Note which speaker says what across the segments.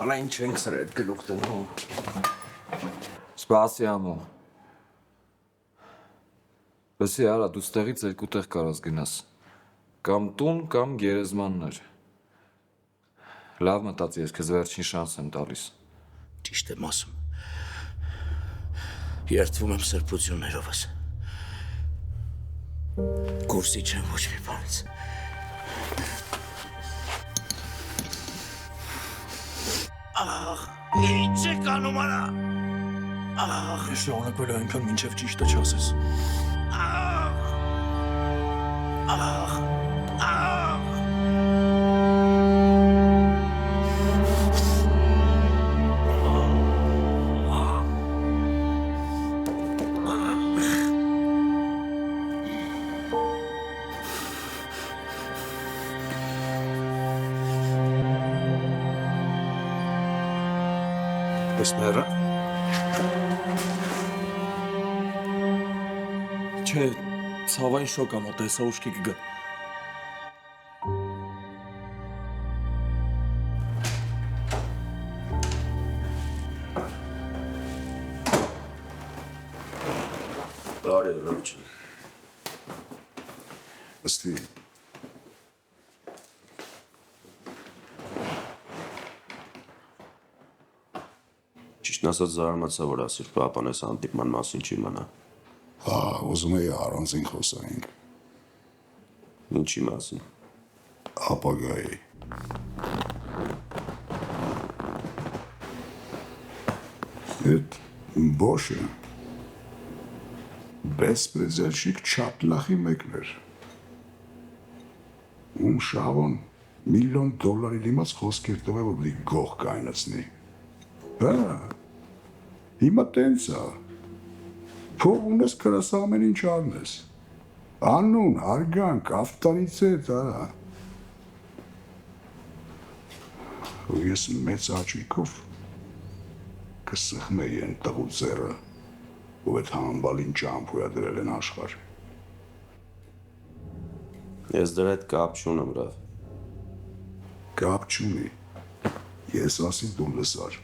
Speaker 1: Ալա ինչ ենք սրա այդ գլուխ դնում։
Speaker 2: Սպասի ամո։ Լսի արա, դու ստեղից երկու տեղ կարաս գնաս։ Կամ տուն, կամ գերեզմաններ։ Լավ մտածի, ես քեզ վերջին շանս եմ տալիս։
Speaker 3: Ճիշտ եմ ասում։ Երդվում եմ սրբություններովս։ Կուրսի չեմ ոչ մի բանից։ Ահ, ինչ եք անում արա։ Ահ,
Speaker 1: Շարունակվել է այնքան մինչև ճիշտը չասես։
Speaker 3: ահ, ահ, ահ։
Speaker 1: Տեսներա։ Չէ, ցավային շոկ ամ, տեսա ուշքի կգա։
Speaker 3: Բարի ռոջ։
Speaker 4: Ըստի
Speaker 3: Ճիշտն ասած զարմացա, որ ասիր պապան այս հանդիպման մասին չիմանա։
Speaker 4: հա, ուզում էի առանձին խոսայինք,
Speaker 3: Ինչի մասին։
Speaker 4: ապագայի։ Այդ բոշը բեսպրեզելշիկ չապլախի մեկն էր։ Ում շավոն $1 միլիոն դիմաց խոսքեր տվե, որ դի գող կայնացնի։ Հա, հիմա տենց է։ Փող ունես կրաս ամեն ինչ արնես։ Անուն, հարգանք, ավտարից հետ, արա։ Ու ես մեծ աչիկով կսխմեի են տղու ձեռը, ու այդ համբալին ճամփույա դրել են աշխարհ։
Speaker 3: Ես դրա հետ կապ չունեմ, Ռավ։
Speaker 4: Կապ չունի։ Ես ասի դու լսար։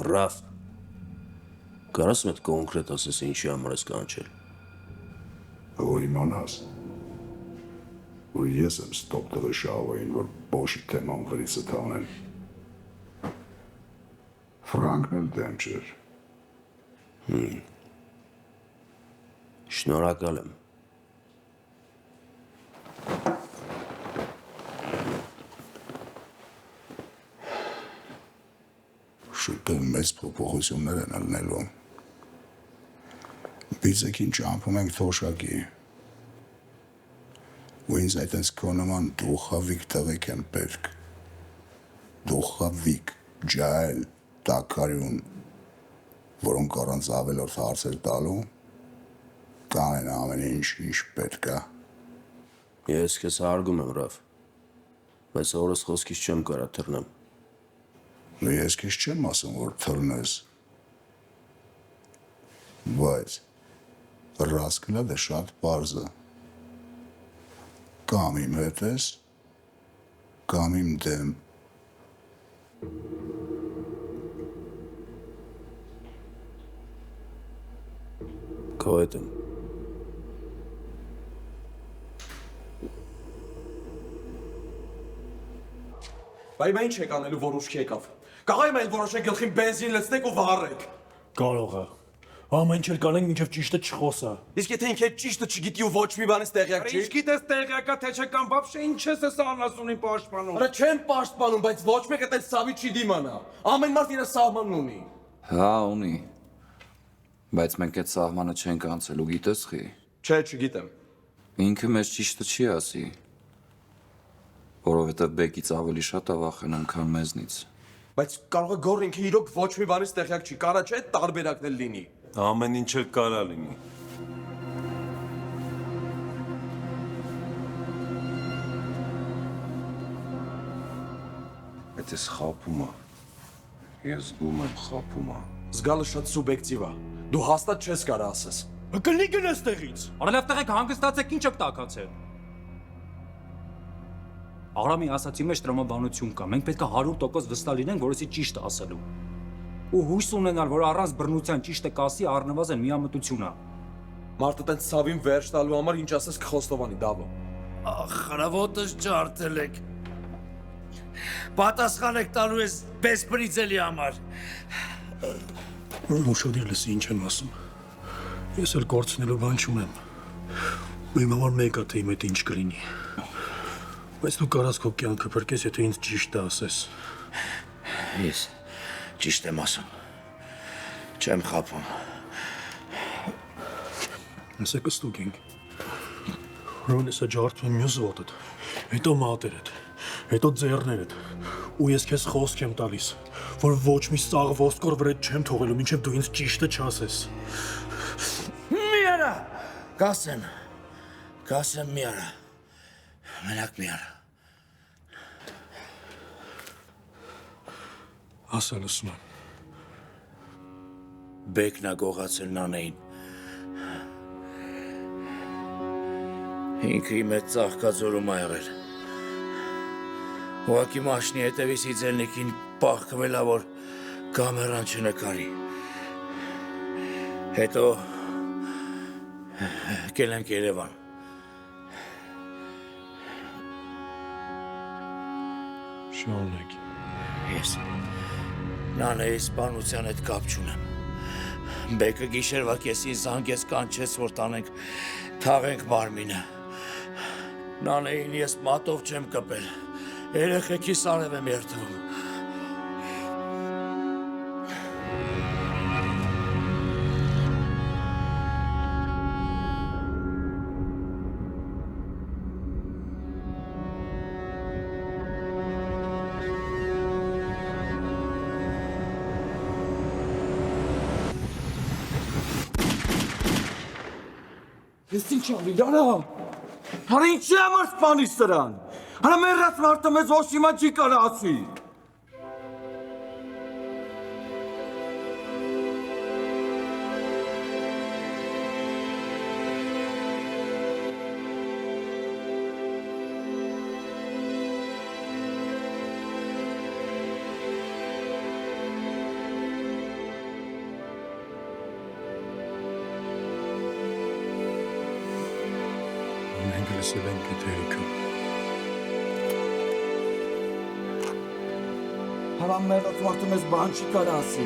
Speaker 3: Ռավ, կարաս մետ կոնկրետ ասես ինչի համար ես կանչել։
Speaker 4: Որ իմանաս։ Որ ես եմ ստոպ տղը շավային, որ բոշի թեման վրիսը թանեն։ Ֆրանկն էլ դեմ չէր։
Speaker 3: Շնորհակալ եմ։
Speaker 4: Շուտով մեծ փոփոխություններ են ալնելու։ Բիզեկին ճամփում ենք թոշակի։ Ու ինձ այդպես կոնոման դուխավիկ տղեկ են պետք։ Դուխավիկ, ջայլ, տակարյուն, որոնք առանց ավելորդ հարցեր տալու, կանեն ամեն ինչ, ինչ պետք է։
Speaker 3: Ես քեզ հարգում եմ, Ռավ։ Բայց օրս խոսքից չեմ կարա թռնեմ։
Speaker 4: Ու ես քեզ չեմ ասում, որ թռնես։ Բայց ռասկլա դե շատ պարզ է։ Կամ իմ հետ ես, կամ իմ դեմ։
Speaker 3: Քո հետ եմ։
Speaker 1: Բայ մա ինչ եք անելու, որ ուշքի եկավ։ Կարող եմ այլ որոշեք գլխին բենզին լցնեք ու վառեք։
Speaker 5: Կարող է։ Ամեն ինչ էլ կանենք մինչև ճիշտը չխոսա։
Speaker 1: Իսկ եթե ինքը ճիշտը չգիտի ու ոչ մի բանից տեղյակ չի։
Speaker 6: Ինչ գիտես տեղյակա թե չէ կամ բաբշե ինչ ես այս անասունին պաշտպանում։
Speaker 1: Արա չեմ պաշտպանում, բայց ոչ մեկը տենց սավի չի դիմանա։ Ամեն մարդ իր սահմանն ունի։
Speaker 2: Հա, ունի։ Բայց մենք այդ սահմանը չենք անցել ու գիտես խի։
Speaker 1: Չէ, չգիտեմ։
Speaker 2: Ինքը մեզ ճիշտը չի ասի։ Որովհետև բեկից ավելի շատ է վախենում, քան մեզնից։
Speaker 1: Բայց կարող է գոր ինքը իրոք ոչ մի բանից տեղյակ չի, կարա չէ տարբերակն էլ լինի։
Speaker 6: Ամեն ինչ էլ կարա լինի։
Speaker 4: Այդ էս խապում է։ Ես զգում եմ խապում է։
Speaker 1: Զգալը շատ սուբյեկտիվ է։ Դու հաստատ չես կարա ասես։
Speaker 5: Կլի գնաս տեղից։
Speaker 7: Արելավ տեղեք հանգստացեք ինչ եք տակացել։ Արամի ասացի մեջ տրամաբանություն կա։ Մենք պետք է 100% վստահ լինենք, որ էսի ճիշտ է ասելու։ Ու հույս ունենալ, որ առանց բռնության ճիշտը կասի, առնվազն միամտություն է։
Speaker 1: Մարդը տենց ցավին վերջ տալու համար ինչ ասես կխոստովանի դավո։
Speaker 8: Խրավոտս ջարդել եք։ Պատասխան եք տալու ես բեսպրիցելի համար։
Speaker 5: Ուշադիր լսի ինչ եմ ասում։ Ես էլ կորցնելու բան չունեմ։ Իմ համար մեկ է թե իմ հետ ինչ կլինի։ Բայց դու կարաս քո կյանքը փրկես, եթե ինձ ճիշտը ասես։
Speaker 8: Ես ճիշտ եմ ասում։ Չեմ խաբում։
Speaker 5: Հեսա կստուկ ենք։ Հրոն եսա ջարդում մյուս ոտդ, հետո մատերդ, հետո ձեռներդ, ու ես քեզ խոսք եմ տալիս, որ ոչ մի սաղ ոսկոր վրեդ չեմ թողելու, մինչև դու ինձ ճիշտը չասես։
Speaker 8: Մի արա։ Կասեմ մի արա։ Մենակ մի արա։
Speaker 5: Ասա լսում եմ։
Speaker 8: Բեկնա գողացել նանեին։ Ինքը իմ հետ ծաղկաձորում ա եղել։ Ուղակի մաշնի հետևից իձելնիկին պաղկվելա, որ կամերան չնկարի։ Հետո կելենք Երևան։
Speaker 5: Շարունակ։
Speaker 8: Ես նանեի սպանության հետ կապ չունեմ։ Բեկը գիշերվա կեսին զանգեց կանչեց, որ տանենք թաղենք մարմինը։ Նանեին ես մատով չեմ կպել, երեխեքիս արև եմ երդվում։
Speaker 6: Ես ինչ ալի, Հարա ինչի համար սպանիս սրան։ Հարա մերած մարդը մեզ ոչ հիմա չի կարացի։
Speaker 5: Մենք լսել ենք եթերիկը։
Speaker 6: Հարա մերած մարդը մեզ բան չի կարացի։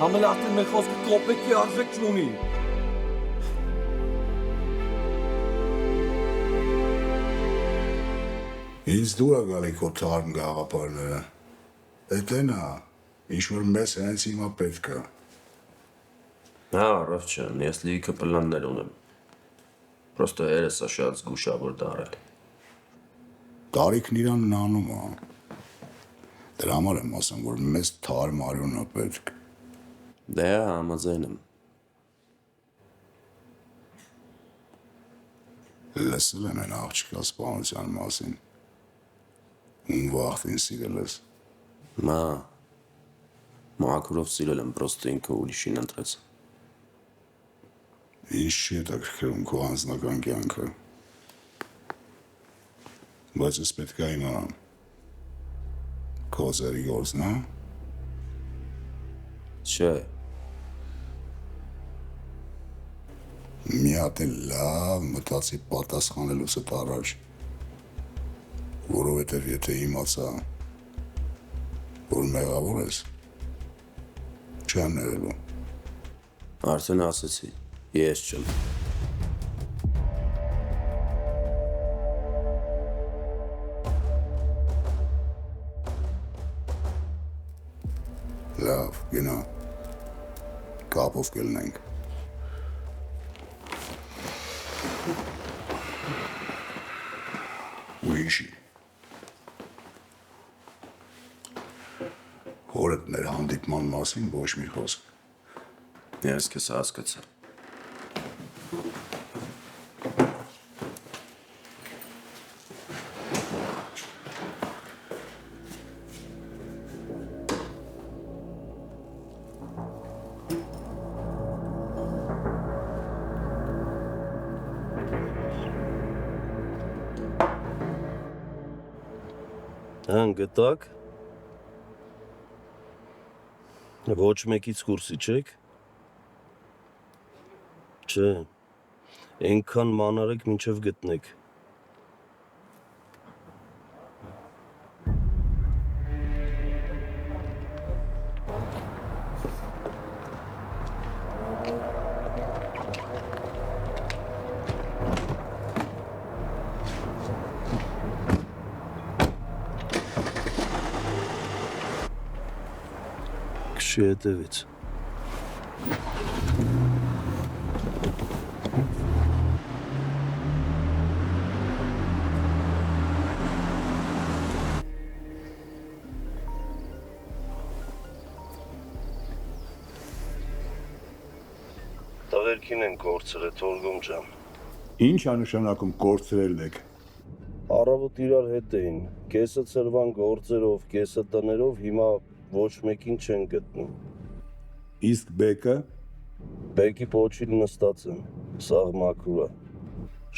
Speaker 6: Համել արդեն մեր խոսքը կոպեկի արժեք չունի։
Speaker 4: Ինձ դու ա գալի քո թարմ գաղափարները։ Էտենա, ինչ-որ մեզ հենց հիմա պետք է։
Speaker 3: Հա, առավ չան, ես լիքը պլաններ ունեմ։ Պրոստո երես ա շատ զգուշավոր դարել։
Speaker 4: Տարիքն իրան նանում ա։ Դրա համար եմ ասում, որ մեզ թարմ արյուն ա պետք։
Speaker 3: Դե համաձայն եմ։
Speaker 4: Լսել եմ են աղջկա սպանության մասին։ Ում վաղթին սիրել ես։
Speaker 3: Մաքրով սիրել եմ, պրոստո ինքը ուրիշին ընտրեց։
Speaker 4: Ինչ չի հետաքրքրում քո անձնական կյանքը։ Բայց ես պետք է իմանամ։ Քո զերի գործն ա։
Speaker 3: Չէ,
Speaker 4: Մի հատ էլ լավ մտածի պատասխանելուց առաջ, որովհետև եթե իմացա, որ մեղավոր ես, չեմ ներելու։
Speaker 3: արդեն ասեցի, ես չեմ։
Speaker 4: Լավ, գնա, կապով կելնենք։ Ուրիշի։ Հորդ մեր հանդիպման մասին ոչ մի խոսք։
Speaker 3: Ես քեզ հասկացա։ Հան գտակ։ Ոչ մեկից կուրսի չեք։ Չէ։ Այնքան մանարեք մինչև գտնեք։ Քշի հետևից։ Տղերքին են կորցրել Թորգոմ ջան։
Speaker 4: Ինչ է նշանակում կորցրել եք։
Speaker 3: Առավոտ իրար հետ էին։ Կեսը ծրվան գործերով, կեսը տներով, հիմա ոչ մեկին չեն գտնում։
Speaker 4: Իսկ բեկը
Speaker 3: Բեկի պոչին նստած են, սաղ մաքուր է։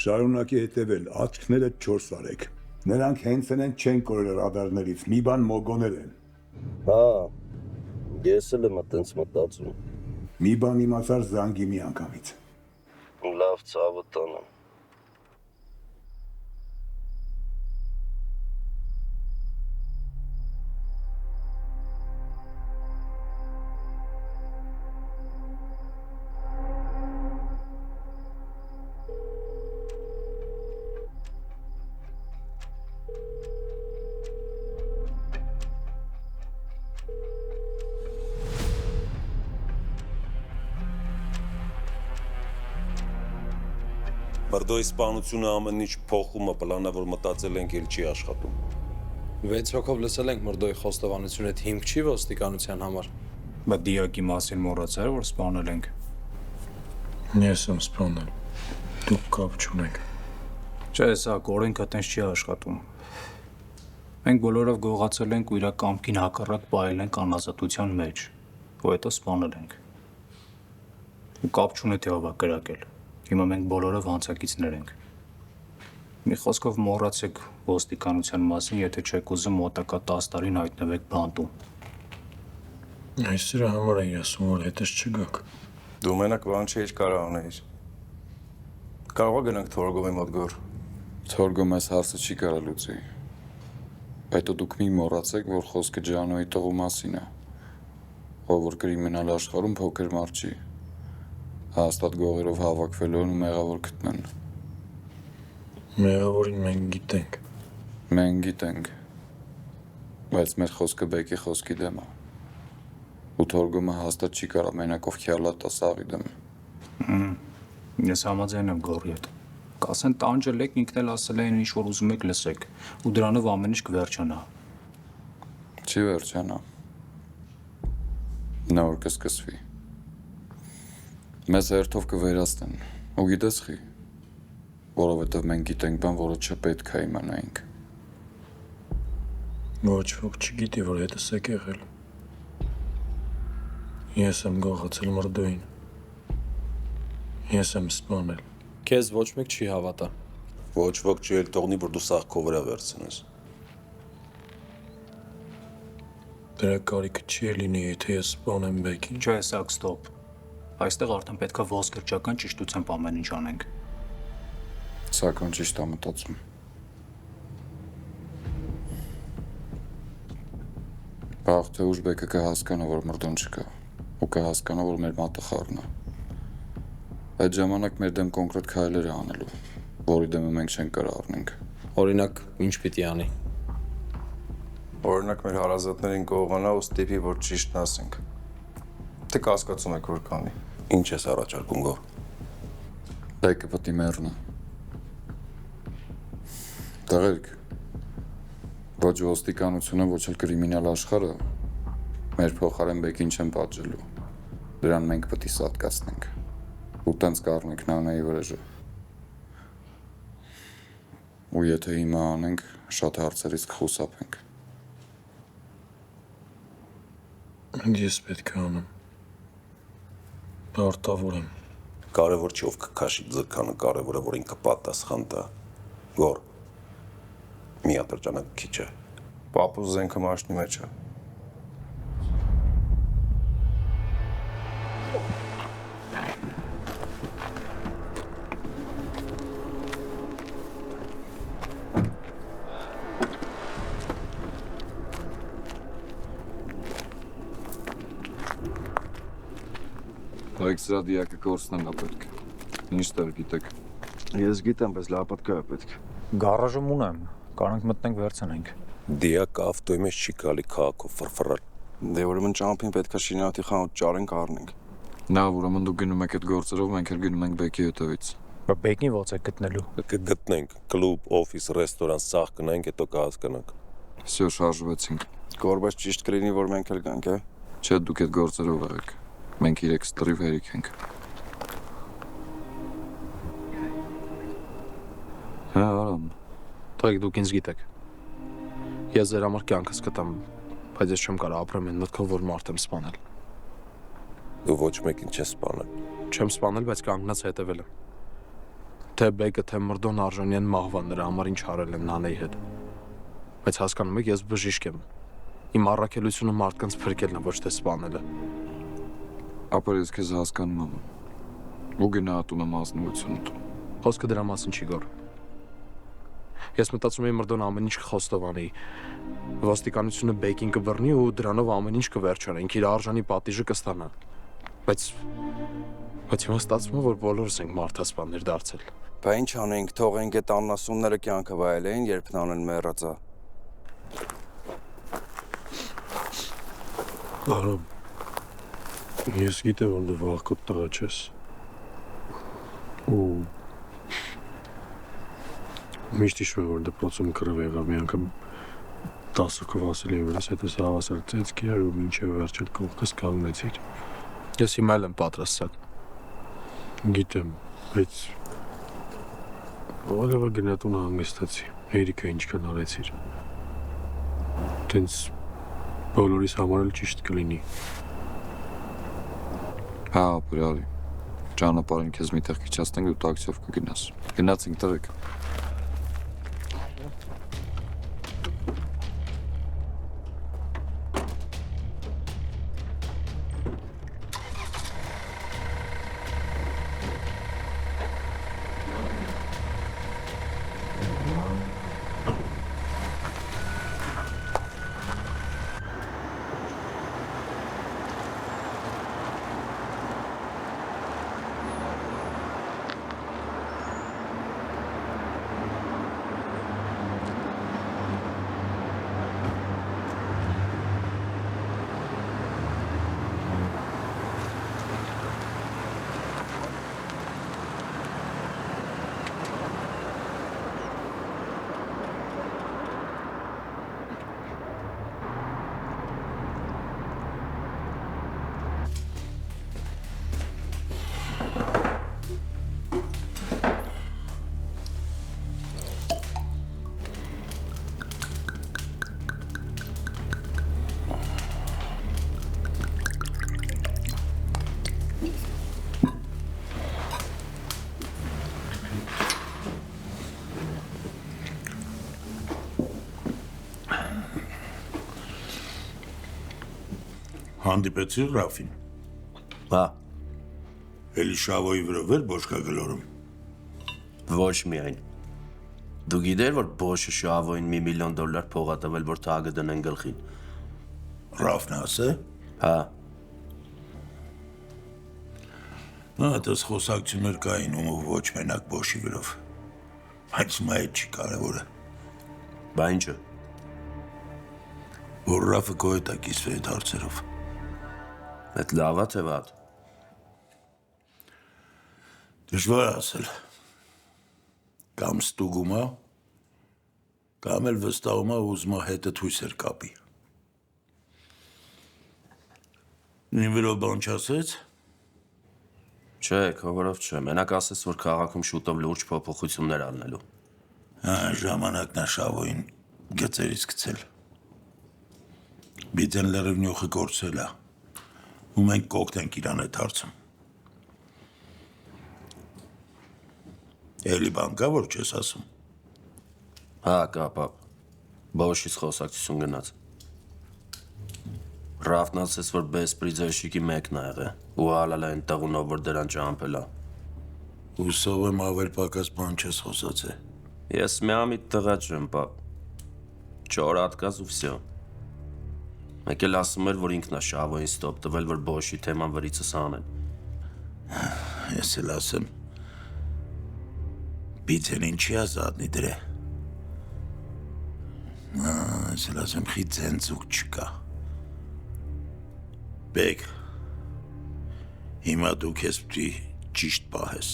Speaker 4: շարունակի հետևել, աչքները չորս արեք։ Նրանք հենց են չեն կորել ռադարներից, մի բան մոգոներ են։
Speaker 3: Հա, ես էլ եմ այտենց մտածում։
Speaker 4: Մի բան իմացար զանգի մի անգամից։
Speaker 3: Լավ ցավը տանեմ։
Speaker 9: Մրդոյի սպանությունը ամեն ինչ փոխում է, պլանը, որ մտածել ենք, էլ չի աշխատում։
Speaker 10: 6 հոգով լսել ենք Մրդոյի խոստովանությունը, հիմք չի ոստիկանության համար։
Speaker 7: Բա դիակի մասին մոռացար, որ սպանել ենք։
Speaker 5: Ես եմ սպանել։ Դուք կապ չունեք։
Speaker 7: Չէ, սա օրենքը տենց չի աշխատում։ Մենք բոլորով գողացել ենք ու իր կամքին հակառակ պահել ենք անազատության մեջ, ու հետո սպանել ենք։ Ու կապ չունի թե ով է կրակել։ Հիմա մենք բոլորով հանցակիցներ ենք։ Մի խոսքով մոռացեք ոստիկանության մասին, եթե չեք ուզում մոտակա 10 տարին հայտնվեք բանտում։
Speaker 5: Այս սրա համար էի ասում, որ հետս չգաք։
Speaker 9: Դու մենակ բան չէիր կարող անեիր։ Կարող է գնանք Թորգոմի մոտ գոր։
Speaker 2: Թորգոմ այս հարցը չի կարող լուծի։ Հետո դուք մի մոռացեք, որ խոսքը Ջանոյի տղու մասին է, ով որ կրիմինալ աշխարհում փոքր մարդ չի։ Հաստատ գողերով հավաքվելու են ու մեղավոր գտնեն։
Speaker 5: Մեղավորին մենք գիտենք։
Speaker 2: Մենք գիտենք, բայց մեր խոսքը բեկի խոսքի դեմ է։ Ու Թորգոմը հաստատ չի կարող մենակով քյալա տա սաղի դեմ։
Speaker 7: Ես համաձայն եմ գորի հետ։ Կասեն տանջել եք, ինքն էլ ասել է ինչ որ ուզում եք լսեք, ու դրանով ամեն ինչ կվերջանա։
Speaker 2: Չի վերջանա։ Նոր կսկսվի։ Մեզ հերթով կվերացնեն, ու գիտես խի, որովհետև մենք գիտենք բան, որը չպետք է իմանայինք։
Speaker 5: Ոչ ոք չգիտի, որ հետս եք եղել։ Ես եմ գողացել Մրդոյին։ Ես եմ սպանել։
Speaker 10: Քեզ ոչ մեկ չի հավատա։
Speaker 9: Ոչ ոք չի էլ թողնի, որ դու սաղ քո վրա վերցնես։
Speaker 5: Դրա կարիքը չի լինի, եթե ես սպանեմ բեկին։
Speaker 7: Չէ, սակ ստոպ։ Այստեղ արդեն պետքա ոսկրճական ճշտությամբ ամեն ինչ անենք։
Speaker 2: Սակայն ճիշտ է մտածում։ Վաղ թե ուշ բեկը կհասկանա, որ Մրդոն չկա, ու կհասկանա, որ մեր մատը խառն է։ Այդ ժամանակ մեր դեմ կոնկրետ քայլեր է անելու, որի դեմը մենք չենք կարող առնենք։
Speaker 10: Օրինակ, ինչ պիտի անի։
Speaker 9: Օրինակ մեր հարազատներին կողանա ու ստիպի, որ ճիշտն ասենք։ Թե կասկածում եք, որ կանի։ Ինչ ես առաջարկում գոր։
Speaker 2: Բեկը պետք է մեռնա։ Տղերք, ոչ ոստիկանությունը, ոչ էլ կրիմինալ աշխարհը մեր փոխարեն բեկին չեն պատժելու։ Դրան մենք պետք է սատկացնենք։ Ու տենց կառնենք նանայի վրեժը։ Ու եթե հիմա անենք, շատ հարցերից կխուսափենք։
Speaker 5: Ես պետք է անեմ։ Պարտավոր եմ։
Speaker 9: Կարևոր չի ով կքաշի ձգանը, կարևորը որ ինքը պատասխան տա։ Գոր։ Մի ատրճանակ քիչ է։ Պապուս զենքը մաշնի մեջ է։
Speaker 2: Բայց սրա դիակը կորցնելն է պետք։ Ինչ տեղ գիտեք։
Speaker 11: Ես գիտեմ, բայց լավ պատկա է պետք։
Speaker 7: Գարաժում ունեմ, կարանք մտնենք վերցնենք։
Speaker 12: Դիակը ավտոյի մեջ չի գալի քաղաքով ֆրֆռալ։
Speaker 11: Դե ուրեմն ճամփին պետքա շինաթի խանութ ճարենք առնենք։
Speaker 2: Նա ուրեմն դուք գնում եք այդ գործերով, մենք էլ գնում ենք բեկի հետևից։
Speaker 7: Բա բեկին ո՞ց եք գտնելու։
Speaker 12: Կգտնենք կլուբ, օֆիս, ռեստորան, սաղ կնայինք, հետո կհասկանանք։
Speaker 2: Всё, շարժվեցինք։
Speaker 11: Գորբաց ճիշտ կլինի, որ մենք էլ գանք, է։
Speaker 2: Չէ, դուք այդ գործերով եղեք։ Մենք 3 ստրիվ հերիք ենք։ Հա, արամ։
Speaker 10: Թող դուք ինձ գիտեք։ Ես ձեր համար կյանքս կտամ, բայց ես չեմ կարող ապրեմ այն մտքով, որ մարդ եմ սպանել։
Speaker 12: Դու ոչ մեկին չես սպանել։
Speaker 10: Չեմ սպանել, բայց կանգնած հետևել եմ։ Թե բեկը, թե մրդոն Արժանյան մահվան նրա համար ինչ արել եմ Նանեի հետ։ Բայց հասկանում եք, ես բժիշկ եմ։ Իմ առաքելությունը մարդկանց փրկելն է, ոչ թե սպանելը։
Speaker 2: Ապա ես քեզ հասկանում եմ։ Ու գնահատում եմ ազնվությունդ։
Speaker 10: Խոսքը դրա մասին չի գոր։ Ես մտածում եմ մրդոն ամեն ինչ կխոստովանի։ Ոստիկանությունը բեկին կբռնի ու դրանով ամեն ինչ կվերջանենք, իր արժանի պատիժը կստանա։ Բայց հիմա ստացվում է, որ բոլորս ենք մարդասպաններ դարձել։
Speaker 11: Բա ինչ անենք, թողենք այդ աննասունները կյանքը վայելեին, երբ նանեն մեռածա։
Speaker 5: Արամ, ես գիտեմ, որ դու վաղկոտ տղա չես։ Ու միշտ հիշում եմ, որ դպրոցում կռիվ եղավ մի անգամ 10 հոգով ասել էին, որ ես հետս հավասար ծեծքի էր ու մինչև վերջել կողքս կանգնեցիր։
Speaker 10: Ես հիմա էլ եմ պատրաստած։
Speaker 5: Գիտեմ, բայց ողջույն գնատուն հանգստացի։ Երիկը ինչքան արեցիր։ Տենց բոլորիս համար էլ ճիշտ կլինի։
Speaker 2: Հա, բրալի։ Ճանապարհին քեզ մի տեղ քիչացնենք ու տաքսիով կգնաս։ Գնացինք տղեկ։
Speaker 13: Հանդիպեցի Ռաֆին։
Speaker 3: Հա։
Speaker 13: Էլի շավոյի վրա վեր բոշկա գլորում։
Speaker 3: Ոչ միայն։ Դու գիտեր, որ Բոշը շավոյին $1 միլիոն փող ա տվել, որ թագը դնեն գլխին։
Speaker 13: Ռաֆն ասե։
Speaker 3: Հա։
Speaker 13: Դες խոսակցություններ կային ու ոչ մենակ Բոշի վրով։ Բայց հիմա այդ չի կարևորը։
Speaker 3: Բա ինչը։
Speaker 13: Որ Ռաֆը քո հետ է կիսվի այդ հարցերով։
Speaker 3: Այդ լավ է թե վատ։
Speaker 13: Դժվար ասել։ Կամ ստուգում է, կամ էլ վստահում է ուզում է հետը թույսեր կապի։ Նին վրով բան չասեց։
Speaker 3: Չէ, քովորով չէ, մենակ ասես, որ քաղաքում շուտով լուրջ փոփոխություններ ալնելու։
Speaker 13: Հա, ժամանակն է շավոյին գծերից գցել։ Բիձեն լրիվ նյոխը գործել է, ու մենք կօգնենք իրան այդ հարցում։ Էլի բան կա, որ չես ասում։
Speaker 3: Հա, կա, պապ։ Բոշից խոսակցություն գնաց։ Ռավն ասեց, որ բեսպրիձայշիկի մեկն ա եղել, ու հալալ այն տղունով, որ դրան ճամփել ա։
Speaker 13: Հուսով եմ ավել պակաս բան չես խոսացել։
Speaker 3: Ես միամիտ տղա չեմ, պապ։ 4 հատկաց ու վсё։ Մեկ էլ ասում էր, որ ինքն ա շավոյին ստոպ տվել, որ Բոշի թեման վրիցս անեն։
Speaker 13: Ես էլ ասեմ, բիցեն ինչի ազատնի դրե։ Ես էլ ասեմ, խի ձենցուկ չկա։ Բեկ, հիմա դու քեզ պտի ճիշտ պահես։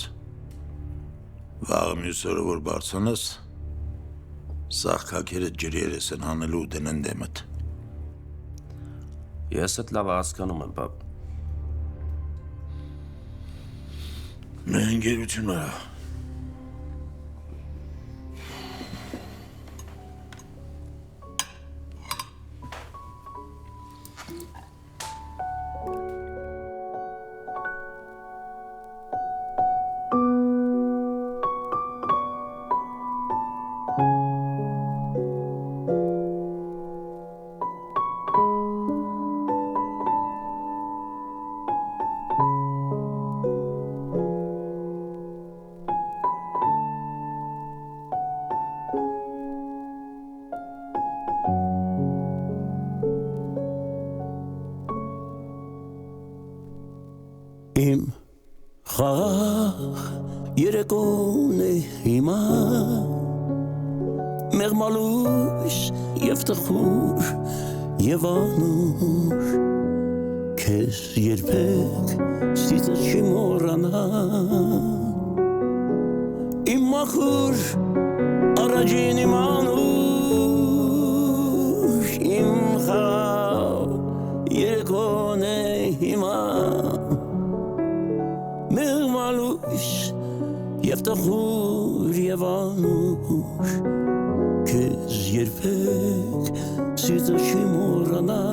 Speaker 13: Վաղը մյուս օրը որ բարձանաս, սաղքակերը ջրերես են հանելու ու դնեն դեմդ։
Speaker 3: Ես էդ լավ հասկանում եմ, պապ։
Speaker 13: Մեր ընկերություն արա։
Speaker 14: Իմ խաղաղ երեկոն է հիմա մեղմալույս և տխուր և անուր քեզ երբեք սիծը չի մոռանա իմ մաքուր առաջին իմ անուր իմ խաղաղ երեկոն է հիմա մեղմալույս և տխուր և անուր քեզ երբեք սիծը չի մոռանա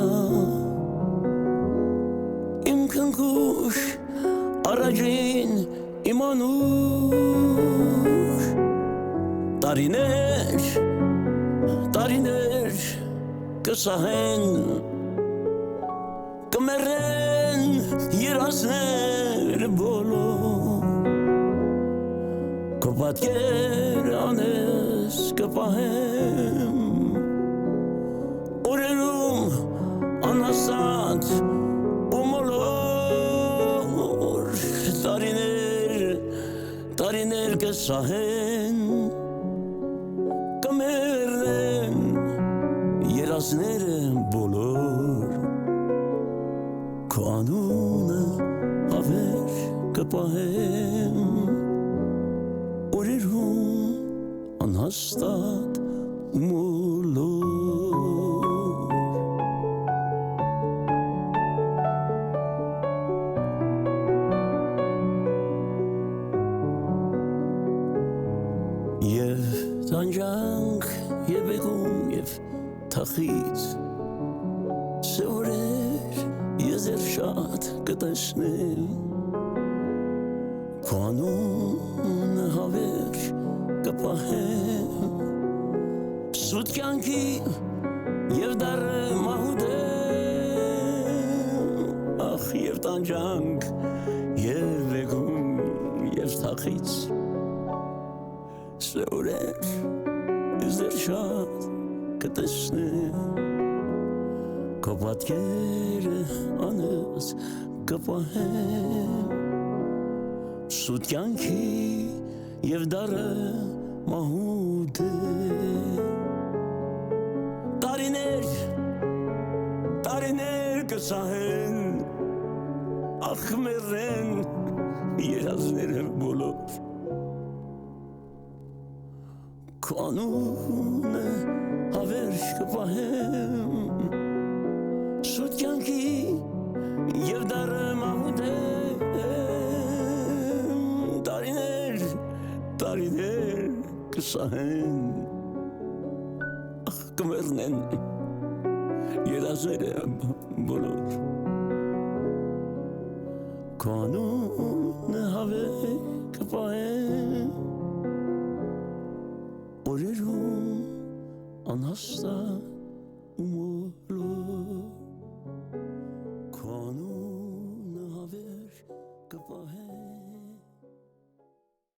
Speaker 14: իմ քնքուշ առաջին իմ անուր տարիներ կսահեն կմեռեն երազներ բոլոր Քո պատկեր անես կպահեմ օրերում անհասած ու մոլոր տարիներ կսահեն կմեռնեն երազները բոլոր Քո անունը հավեր կպահեմ օրերում անհաստատ ու մոլոր Եվ տանջանք և բեկում և թախից սևորեր եզեր շատ կտեսնեմ Քո անունը հավեր կպահեմ սուտ կյանքի և դառը մահուդեմ ախ և տանջանք և բեկում և թախից սևորեր եզեր շատ կտեսնեմ Քո պատկերը անես կպահեմ Սուտ կյանքի և դառը մահուդե Տարիներ կսահեն ախ մեռեն երազները բոլոր Քո անունը հավերժ կպահեմ Սուտ կյանքի և դառը մահուդեմ Տարիներ կսահեն ախ կմեռնեն երազները բոլոր Քո անունը հավեր կպահեմ օրերում անհաստ Աստա